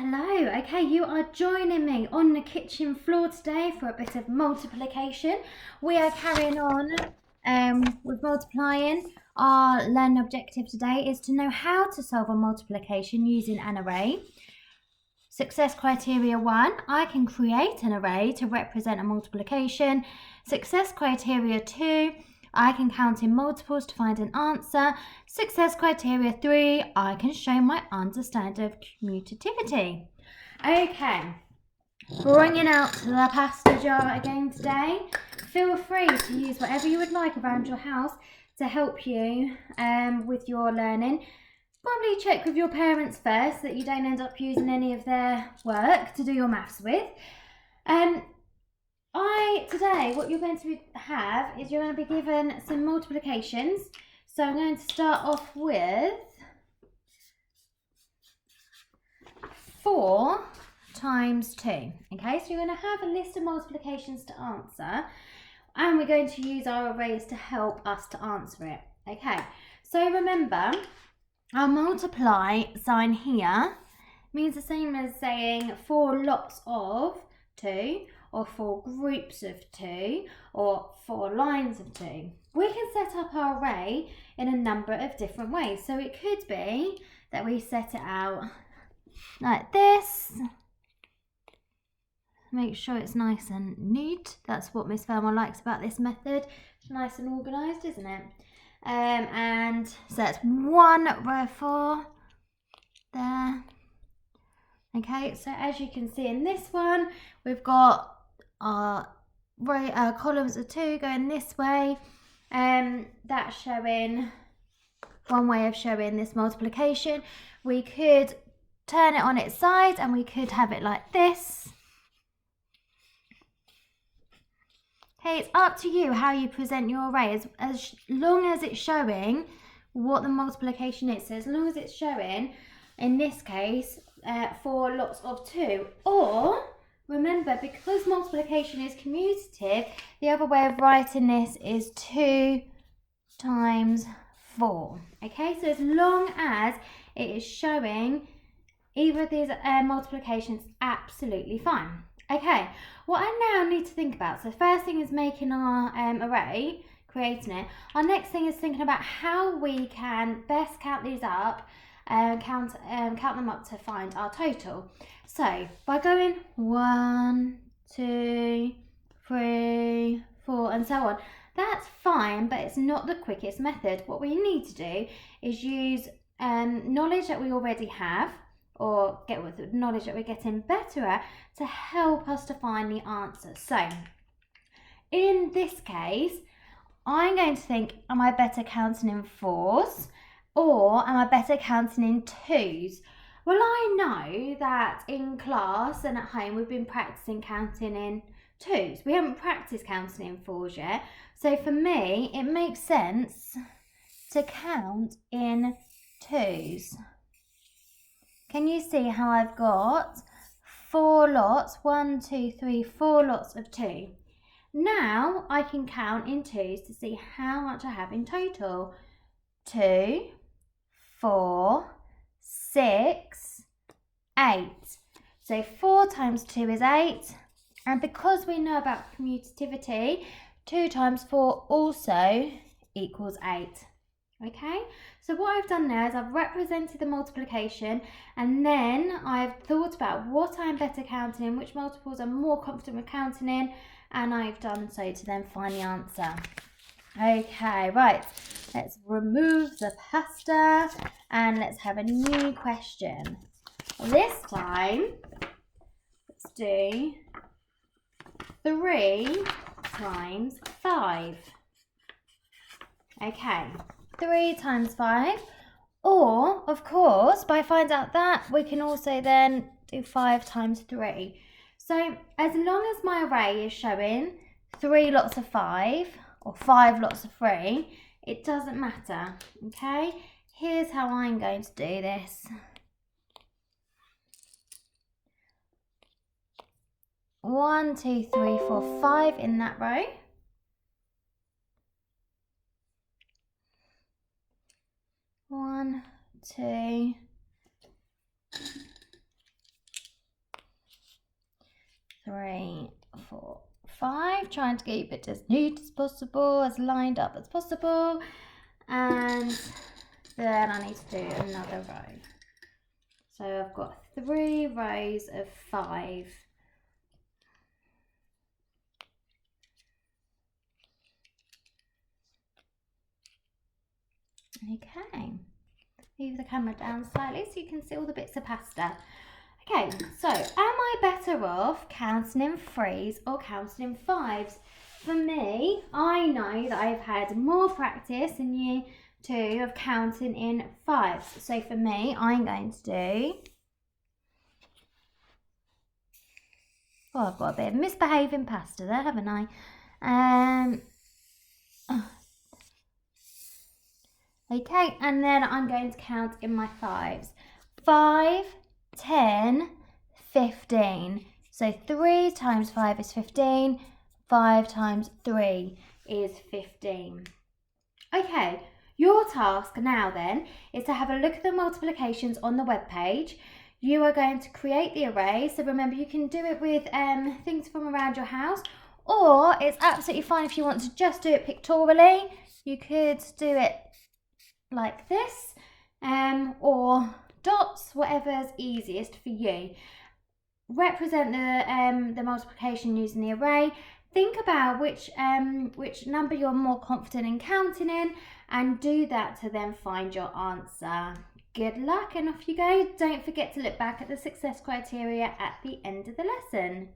Hello, okay, you are joining me on the kitchen floor today for a bit of multiplication. We are carrying on with multiplying. Our learning objective today is to know how to solve a multiplication using an array. Success criteria 1, I can create an array to represent a multiplication. Success criteria 2, I can count in multiples to find an answer. Success criteria 3, I can show my understanding of commutativity. Okay, bringing out the pasta jar again today. Feel free to use whatever you would like around your house to help you with your learning. Probably check with your parents first that you don't end up using any of their work to do your maths with. Today, what you're going to have is you're going to be given some multiplications. So I'm going to start off with 4 times 2. Okay, so you're going to have a list of multiplications to answer, and we're going to use our arrays to help us to answer it. Okay, so remember, our multiply sign here means the same as saying 4 lots of 2, or 4 groups of 2, or 4 lines of 2. We can set up our array in a number of different ways. So it could be that we set it out like this. Make sure it's nice and neat. That's what Miss Velma likes about this method. It's nice and organised, isn't it? And so that's 1 row 4 there. Okay, so as you can see in this one, we've got our columns of 2 going this way. That's showing one way of showing this multiplication. We could turn it on its side and we could have it like this. Okay, it's up to you how you present your array, as long as it's showing what the multiplication is. So as long as it's showing, in this case, 4 lots of 2. Or, remember, because multiplication is commutative, the other way of writing this is 2 times 4. Okay, so as long as it is showing either of these multiplications, absolutely fine. Okay, what I now need to think about, so the first thing is making our array, creating it. Our next thing is thinking about how we can best count these up, count them up to find our total. So by going 1, 2, 3, 4, and so on, that's fine, but it's not the quickest method. What we need to do is use knowledge that we already have, or get with the knowledge that we're getting better at, to help us to find the answer. So in this case, I'm going to think, am I better counting in 4s, or am I better counting in 2s? Well, I know that in class and at home we've been practicing counting in 2s. We haven't practiced counting in 4s yet. So for me, it makes sense to count in 2s. Can you see how I've got 4 lots, 1, 2, 3, 4 lots of 2. Now I can count in 2s to see how much I have in total. 2, 4, 6, 8. So 4 times 2 is 8. And because we know about commutativity, 2 times 4 also equals 8. Okay, so what I've done now is I've represented the multiplication, and then I've thought about what I'm better counting in, which multiples I'm more confident with counting in, and I've done so to then find the answer. Okay, right, let's remove the pasta and let's have a new question. This time, let's do 3 times 5. Okay. 3 times 5, or of course, by finding out that, we can also then do 5 times 3. So as long as my array is showing 3 lots of 5 or 5 lots of 3, it doesn't matter. Okay, here's how I'm going to do this. 1, 2, 3, 4, 5 in that row. 1, 2, 3, 4, 5. Trying to keep it as neat as possible, as lined up as possible. And then I need to do another row. So I've got 3 rows of 5. Okay, move the camera down slightly so you can see all the bits of pasta. Okay, so am I better off counting in 3s or counting in 5s? For me, I know that I've had more practice in year 2 of counting in 5s. So for me, I'm going to do... Oh, I've got a bit of misbehaving pasta there, haven't I? Okay, and then I'm going to count in my 5s. 5, 10, 15. So 3 times 5 is 15. 5 times 3 is 15. Okay, your task now then is to have a look at the multiplications on the web page. You are going to create the array. So remember, you can do it with things from around your house, or it's absolutely fine if you want to just do it pictorially. You could do it like this, or dots, whatever's easiest for you. Represent the multiplication using the array. Think about which number you're more confident in counting in, and do that to then find your answer. Good luck, and off you go. Don't forget to look back at the success criteria at the end of the lesson.